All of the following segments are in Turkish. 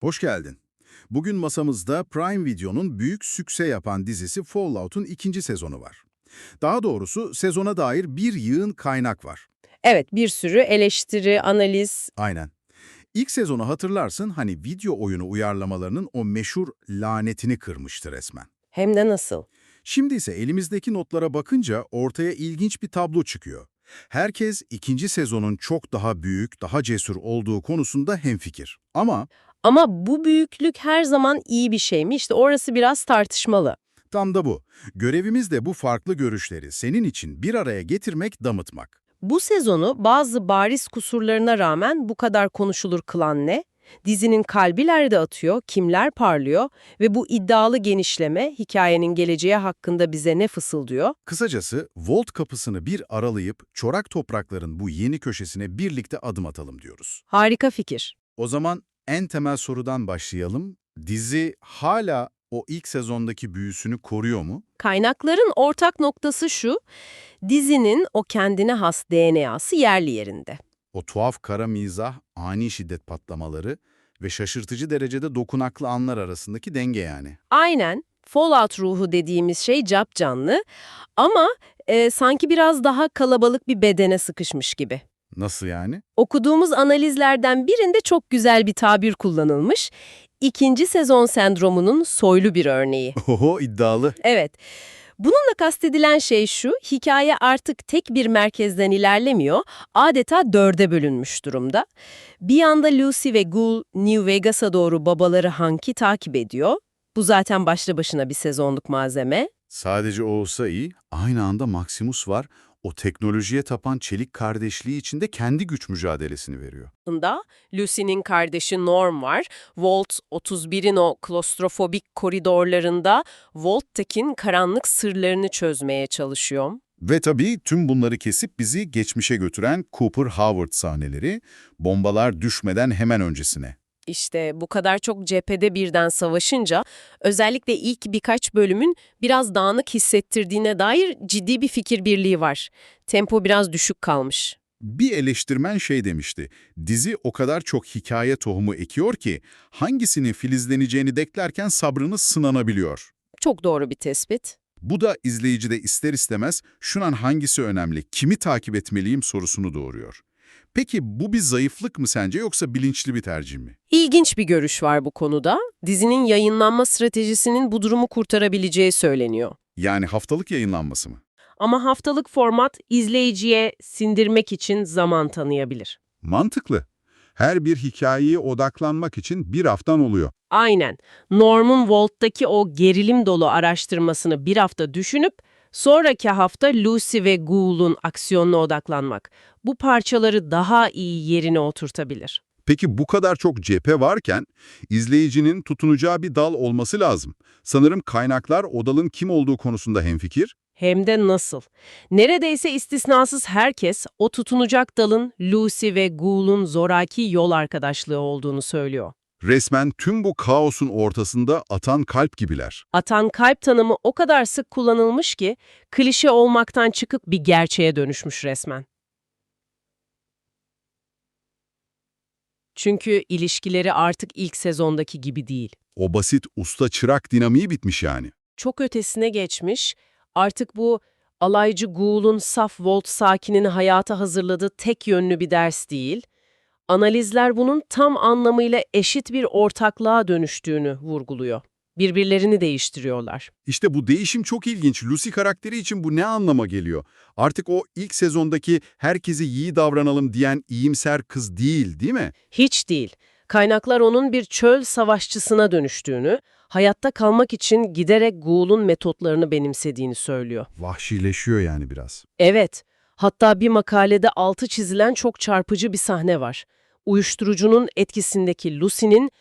Hoş geldin. Bugün masamızda Prime Video'nun büyük sükse yapan dizisi Fallout'un ikinci sezonu var. Daha doğrusu sezona dair bir yığın kaynak var. Evet, bir sürü eleştiri, analiz. Aynen. İlk sezonu hatırlarsın hani video oyunu uyarlamalarının o meşhur lanetini kırmıştı resmen. Hem de nasıl? Şimdi ise elimizdeki notlara bakınca ortaya ilginç bir tablo çıkıyor. Herkes ikinci sezonun çok daha büyük, daha cesur olduğu konusunda hemfikir. Ama Ama bu büyüklük her zaman iyi bir şey mi? İşte orası biraz tartışmalı. tam da bu. Görevimiz de bu farklı görüşleri senin için bir araya getirmek, damıtmak. Bu sezonu bazı bariz kusurlarına rağmen bu kadar konuşulur kılan ne? Dizinin kalbi nerede atıyor, kimler parlıyor ve bu iddialı genişleme hikayenin geleceği hakkında bize ne fısıldıyor? Kısacası Volt kapısını bir aralayıp çorak toprakların bu yeni köşesine birlikte adım atalım diyoruz. Harika fikir. O zaman en temel sorudan başlayalım. Dizi hala o ilk sezondaki büyüsünü koruyor mu? Kaynakların ortak noktası şu, dizinin o kendine has DNA'sı yerli yerinde. O tuhaf kara mizah, ani şiddet patlamaları ve şaşırtıcı derecede dokunaklı anlar arasındaki denge yani. Aynen. Fallout ruhu dediğimiz şey capcanlı ama sanki biraz daha kalabalık bir bedene sıkışmış gibi. Nasıl yani? Okuduğumuz analizlerden birinde çok güzel bir tabir kullanılmış. İkinci sezon sendromunun soylu bir örneği. Oho, iddialı. Evet, bununla kastedilen şey şu, hikaye artık tek bir merkezden ilerlemiyor, adeta dörde bölünmüş durumda. Bir yanda Lucy ve Ghoul, New Vegas'a doğru babaları Hank'i takip ediyor. Bu zaten başlı başına bir sezonluk malzeme. Sadece o olsa iyi, aynı anda Maximus var, o teknolojiye tapan çelik kardeşliği içinde kendi güç mücadelesini veriyor. Bunda Lucy'nin kardeşi Norm var. Vault 31'in o klostrofobik koridorlarında Vault'tekin karanlık sırlarını çözmeye çalışıyor. Ve tabii tüm bunları kesip bizi geçmişe götüren Cooper Howard sahneleri, bombalar düşmeden hemen öncesine. İşte bu kadar çok cephede birden savaşınca özellikle ilk birkaç bölümün biraz dağınık hissettirdiğine dair ciddi bir fikir birliği var. Tempo biraz düşük kalmış. Bir eleştirmen şey demişti, dizi o kadar çok hikaye tohumu ekiyor ki hangisinin filizleneceğini beklerken sabrınız sınanabiliyor. Çok doğru bir tespit. Bu da izleyicide ister istemez şu an hangisi önemli, kimi takip etmeliyim sorusunu doğuruyor. Peki bu bir zayıflık mı sence yoksa bilinçli bir tercih mi? İlginç bir görüş var bu konuda. Dizinin yayınlanma stratejisinin bu durumu kurtarabileceği söyleniyor. Yani haftalık yayınlanması mı? Ama haftalık format izleyiciye sindirmek için zaman tanıyabilir. Mantıklı. Her bir hikayeye odaklanmak için bir haftan oluyor. Aynen. Norm'un Vault'taki o gerilim dolu araştırmasını bir hafta düşünüp, sonraki hafta Lucy ve Ghoul'un aksiyonuna odaklanmak. Bu parçaları daha iyi yerine oturtabilir. Peki bu kadar çok cephe varken izleyicinin tutunacağı bir dal olması lazım. Sanırım kaynaklar o dalın kim olduğu konusunda hemfikir. Hem de nasıl? Neredeyse istisnasız herkes o tutunacak dalın Lucy ve Ghoul'un zoraki yol arkadaşlığı olduğunu söylüyor. Resmen tüm bu kaosun ortasında atan kalp gibiler. Atan kalp tanımı o kadar sık kullanılmış ki klişe olmaktan çıkıp bir gerçeğe dönüşmüş resmen. Çünkü ilişkileri artık ilk sezondaki gibi değil. O basit usta çırak dinamiği bitmiş yani. Çok ötesine geçmiş, artık bu alaycı Ghoul'un saf Vault sakinini hayata hazırladığı tek yönlü bir ders değil, analizler bunun tam anlamıyla eşit bir ortaklığa dönüştüğünü vurguluyor. Birbirlerini değiştiriyorlar. İşte bu değişim çok ilginç. Lucy karakteri için bu ne anlama geliyor? Artık o ilk sezondaki herkese iyi davranalım diyen iyimser kız değil mi? Hiç değil. Kaynaklar onun bir çöl savaşçısına dönüştüğünü, hayatta kalmak için giderek Ghoul'un metotlarını benimsediğini söylüyor. Vahşileşiyor yani biraz. Evet, hatta bir makalede altı çizilen çok çarpıcı bir sahne var. Uyuşturucunun etkisindeki Lucy'nin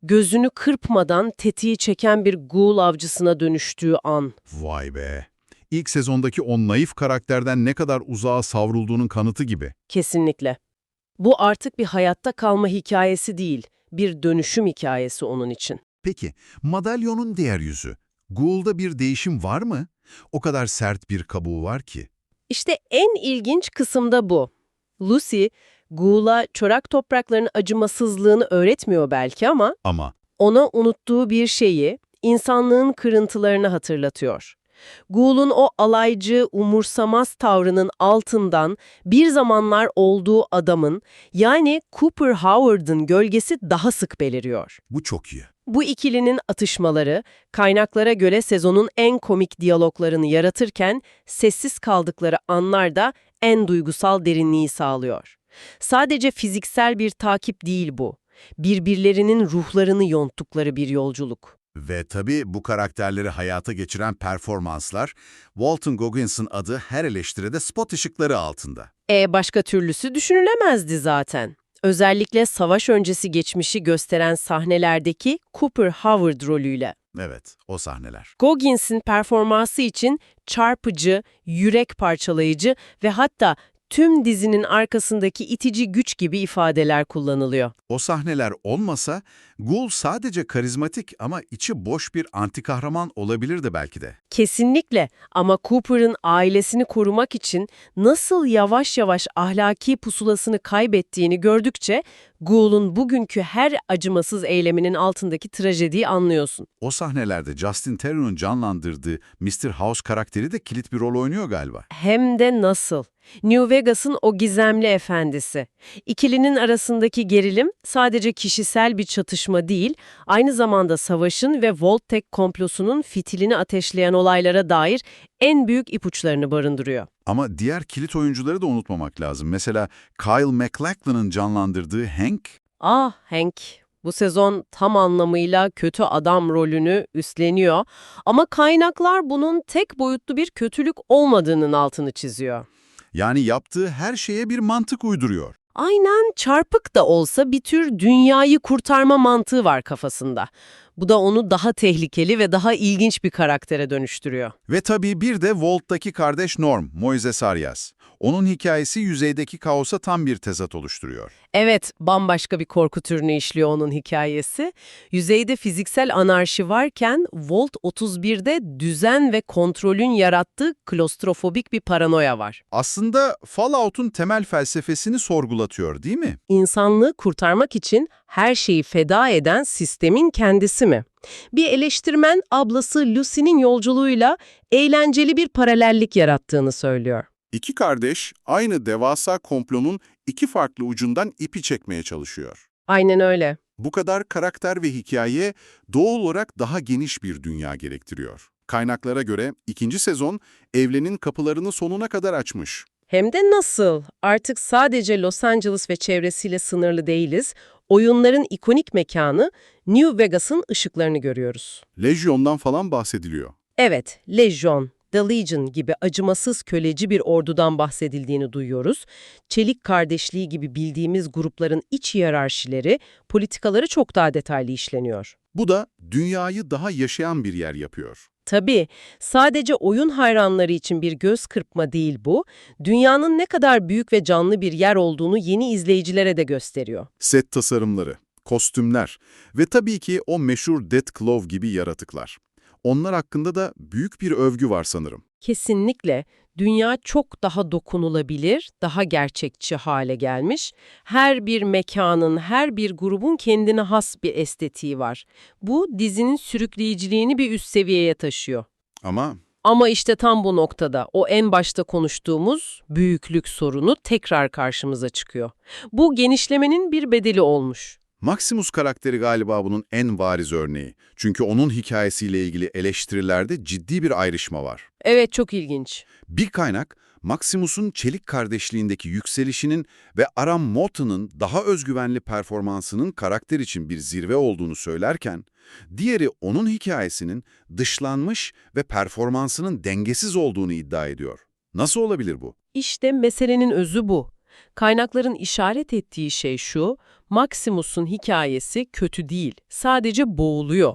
gözünü kırpmadan tetiği çeken bir Ghoul avcısına dönüştüğü an. Vay be. İlk sezondaki o naif karakterden ne kadar uzağa savrulduğunun kanıtı gibi. Kesinlikle. Bu artık bir hayatta kalma hikayesi değil, bir dönüşüm hikayesi onun için. Peki, madalyonun diğer yüzü. Ghoul'da bir değişim var mı? O kadar sert bir kabuğu var ki. İşte en ilginç kısım da bu. Lucy, Ghoul'a çorak toprakların acımasızlığını öğretmiyor belki ama Ama ona unuttuğu bir şeyi, insanlığın kırıntılarını hatırlatıyor. Ghoul'un o alaycı, umursamaz tavrının altından bir zamanlar olduğu adamın, yani Cooper Howard'ın gölgesi daha sık beliriyor. bu çok iyi. Bu ikilinin atışmaları, kaynaklara göre sezonun en komik diyaloglarını yaratırken, sessiz kaldıkları anlarda en duygusal derinliği sağlıyor. Sadece fiziksel bir takip değil bu. Birbirlerinin ruhlarını yonttukları bir yolculuk. Ve tabii bu karakterleri hayata geçiren performanslar, Walton Goggins'in adı her eleştiride spot ışıkları altında. Başka türlüsü düşünülemezdi zaten. Özellikle savaş öncesi geçmişi gösteren sahnelerdeki Cooper Howard rolüyle. Evet, o sahneler. Goggins'in performansı için çarpıcı, yürek parçalayıcı ve hatta tüm dizinin arkasındaki itici güç gibi ifadeler kullanılıyor. O sahneler olmasa, Ghoul sadece karizmatik ama içi boş bir antikahraman olabilirdi belki de. Kesinlikle, ama Cooper'ın ailesini korumak için nasıl yavaş yavaş ahlaki pusulasını kaybettiğini gördükçe Ghoul'un bugünkü her acımasız eyleminin altındaki trajediyi anlıyorsun. O sahnelerde Justin Theron'un canlandırdığı Mr. House karakteri de kilit bir rol oynuyor galiba. Hem de nasıl? New Vegas'ın o gizemli efendisi. İkilinin arasındaki gerilim sadece kişisel bir çatışma değil, aynı zamanda savaşın ve Vault-Tec komplosunun fitilini ateşleyen olaylara dair en büyük ipuçlarını barındırıyor. Ama diğer kilit oyuncuları da unutmamak lazım. Mesela Kyle MacLachlan'ın canlandırdığı Hank, Hank, bu sezon tam anlamıyla kötü adam rolünü üstleniyor ama kaynaklar bunun tek boyutlu bir kötülük olmadığının altını çiziyor. yani yaptığı her şeye bir mantık uyduruyor. Aynen, çarpık da olsa bir tür dünyayı kurtarma mantığı var kafasında. Bu da onu daha tehlikeli ve daha ilginç bir karaktere dönüştürüyor. Ve tabii bir de Walt'taki kardeş Norm, Moises Arias. Onun hikayesi yüzeydeki kaosa tam bir tezat oluşturuyor. Evet, bambaşka bir korku türünü işliyor onun hikayesi. Yüzeyde fiziksel anarşi varken Vault 31'de düzen ve kontrolün yarattığı klostrofobik bir paranoya var. Aslında Fallout'un temel felsefesini sorgulatıyor, değil mi? İnsanlığı kurtarmak için her şeyi feda eden sistemin kendisi mi? Bir eleştirmen ablası Lucy'nin yolculuğuyla eğlenceli bir paralellik yarattığını söylüyor. İki kardeş aynı devasa komplonun iki farklı ucundan ipi çekmeye çalışıyor. Aynen öyle. Bu kadar karakter ve hikaye doğal olarak daha geniş bir dünya gerektiriyor. Kaynaklara göre ikinci sezon evrenin kapılarını sonuna kadar açmış. Hem de nasıl? Artık sadece Los Angeles ve çevresiyle sınırlı değiliz. Oyunların ikonik mekanı New Vegas'ın ışıklarını görüyoruz. Legion'dan falan bahsediliyor. Evet, Legion, The Legion gibi acımasız köleci bir ordudan bahsedildiğini duyuyoruz. Çelik kardeşliği gibi bildiğimiz grupların iç hiyerarşileri, politikaları çok daha detaylı işleniyor. Bu da dünyayı daha yaşayan bir yer yapıyor. Tabii, sadece oyun hayranları için bir göz kırpma değil bu, dünyanın ne kadar büyük ve canlı bir yer olduğunu yeni izleyicilere de gösteriyor. Set tasarımları, kostümler ve tabii ki o meşhur Death Claw gibi yaratıklar. Onlar hakkında da büyük bir övgü var sanırım. Kesinlikle dünya çok daha dokunulabilir, daha gerçekçi hale gelmiş. Her bir mekanın, her bir grubun kendine has bir estetiği var. Bu dizinin sürükleyiciliğini bir üst seviyeye taşıyor. Ama İşte tam bu noktada o en başta konuştuğumuz büyüklük sorunu tekrar karşımıza çıkıyor. Bu genişlemenin bir bedeli olmuş. Maximus karakteri galiba bunun en bariz örneği. Çünkü onun hikayesiyle ilgili eleştirilerde ciddi bir ayrışma var. Evet, çok ilginç. Bir kaynak, Maximus'un çelik kardeşliğindeki yükselişinin ve Aram Moton'un daha özgüvenli performansının karakter için bir zirve olduğunu söylerken, diğeri onun hikayesinin dışlanmış ve performansının dengesiz olduğunu iddia ediyor. Nasıl olabilir bu? İşte meselenin özü bu. Kaynakların işaret ettiği şey şu, Maximus'un hikayesi kötü değil, sadece boğuluyor.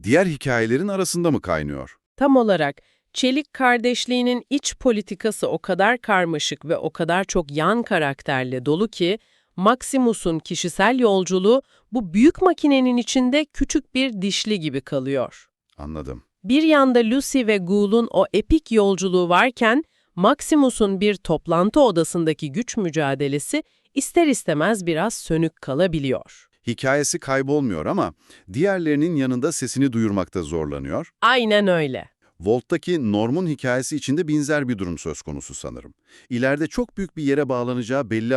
Diğer hikayelerin arasında mı kaynıyor? Tam olarak Çelik kardeşliğinin iç politikası o kadar karmaşık ve o kadar çok yan karakterle dolu ki, Maximus'un kişisel yolculuğu bu büyük makinenin içinde küçük bir dişli gibi kalıyor. Anladım. Bir yanda Lucy ve Ghoul'un o epik yolculuğu varken, Maximus'un bir toplantı odasındaki güç mücadelesi ister istemez biraz sönük kalabiliyor. Hikayesi kaybolmuyor ama diğerlerinin yanında sesini duyurmakta zorlanıyor. Aynen öyle. Volt'taki Norm'un hikayesi içinde benzer bir durum söz konusu sanırım. İleride çok büyük bir yere bağlanacağı belli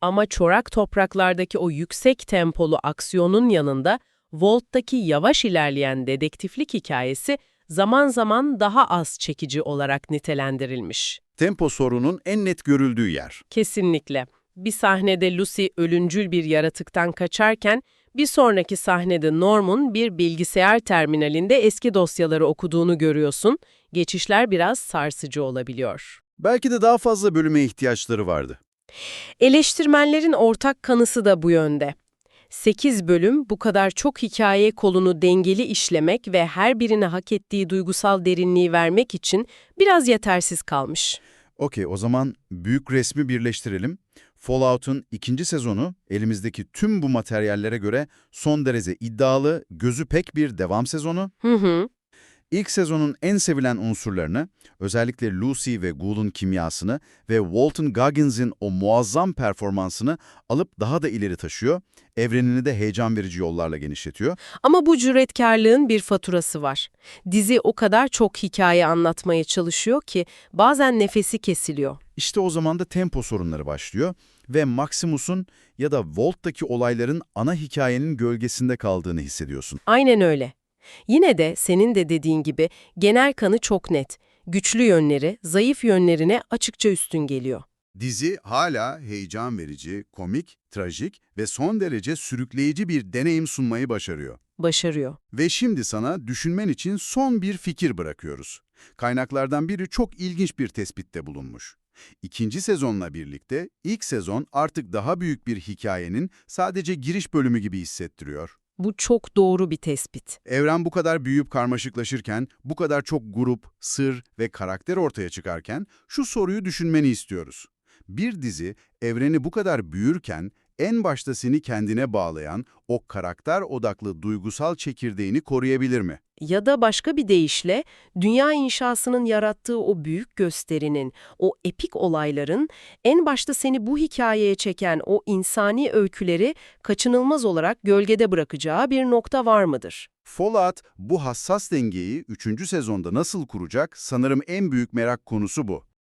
Ama çorak topraklardaki o yüksek tempolu aksiyonun yanında Volt'taki yavaş ilerleyen dedektiflik hikayesi zaman zaman daha az çekici olarak nitelendirilmiş. tempo sorunun en net görüldüğü yer. Kesinlikle. Bir sahnede Lucy ölümcül bir yaratıktan kaçarken, bir sonraki sahnede Norm'un bir bilgisayar terminalinde eski dosyaları okuduğunu görüyorsun. Geçişler biraz sarsıcı olabiliyor. Belki de daha fazla bölüme ihtiyaçları vardı. Eleştirmenlerin ortak kanısı da bu yönde. 8 bölüm bu kadar çok hikaye kolunu dengeli işlemek ve her birine hak ettiği duygusal derinliği vermek için biraz yetersiz kalmış. Okey, o zaman büyük resmi birleştirelim. Fallout'un 2. sezonu elimizdeki tüm bu materyallere göre son derece iddialı, gözü pek bir devam sezonu. Hı. İlk sezonun en sevilen unsurlarını, özellikle Lucy ve Ghoul'un kimyasını ve Walton Goggins'in o muazzam performansını alıp daha da ileri taşıyor, evrenini de heyecan verici yollarla genişletiyor. Ama bu cüretkarlığın bir faturası var. Dizi o kadar çok hikaye anlatmaya çalışıyor ki bazen nefesi kesiliyor. İşte o zaman da tempo sorunları başlıyor ve Maximus'un ya da Volt'taki olayların ana hikayenin gölgesinde kaldığını hissediyorsun. Aynen öyle. Yine de senin de dediğin gibi genel kanı çok net. Güçlü yönleri, zayıf yönlerine açıkça üstün geliyor. Dizi hala heyecan verici, komik, trajik ve son derece sürükleyici bir deneyim sunmayı başarıyor. Başarıyor. Ve şimdi sana düşünmen için son bir fikir bırakıyoruz. Kaynaklardan biri çok ilginç bir tespitte bulunmuş. İkinci sezonla birlikte ilk sezon artık daha büyük bir hikayenin sadece giriş bölümü gibi hissettiriyor. Bu çok doğru bir tespit. Evren bu kadar büyüyüp karmaşıklaşırken, bu kadar çok grup, sır ve karakter ortaya çıkarken şu soruyu düşünmeni istiyoruz. Bir dizi evreni bu kadar büyürken en başta seni kendine bağlayan o karakter odaklı duygusal çekirdeğini koruyabilir mi? Ya da başka bir deyişle, dünya inşasının yarattığı o büyük gösterinin, o epik olayların, en başta seni bu hikayeye çeken o insani öyküleri kaçınılmaz olarak gölgede bırakacağı bir nokta var mıdır? Fallout bu hassas dengeyi 3. sezonda nasıl kuracak, sanırım en büyük merak konusu bu.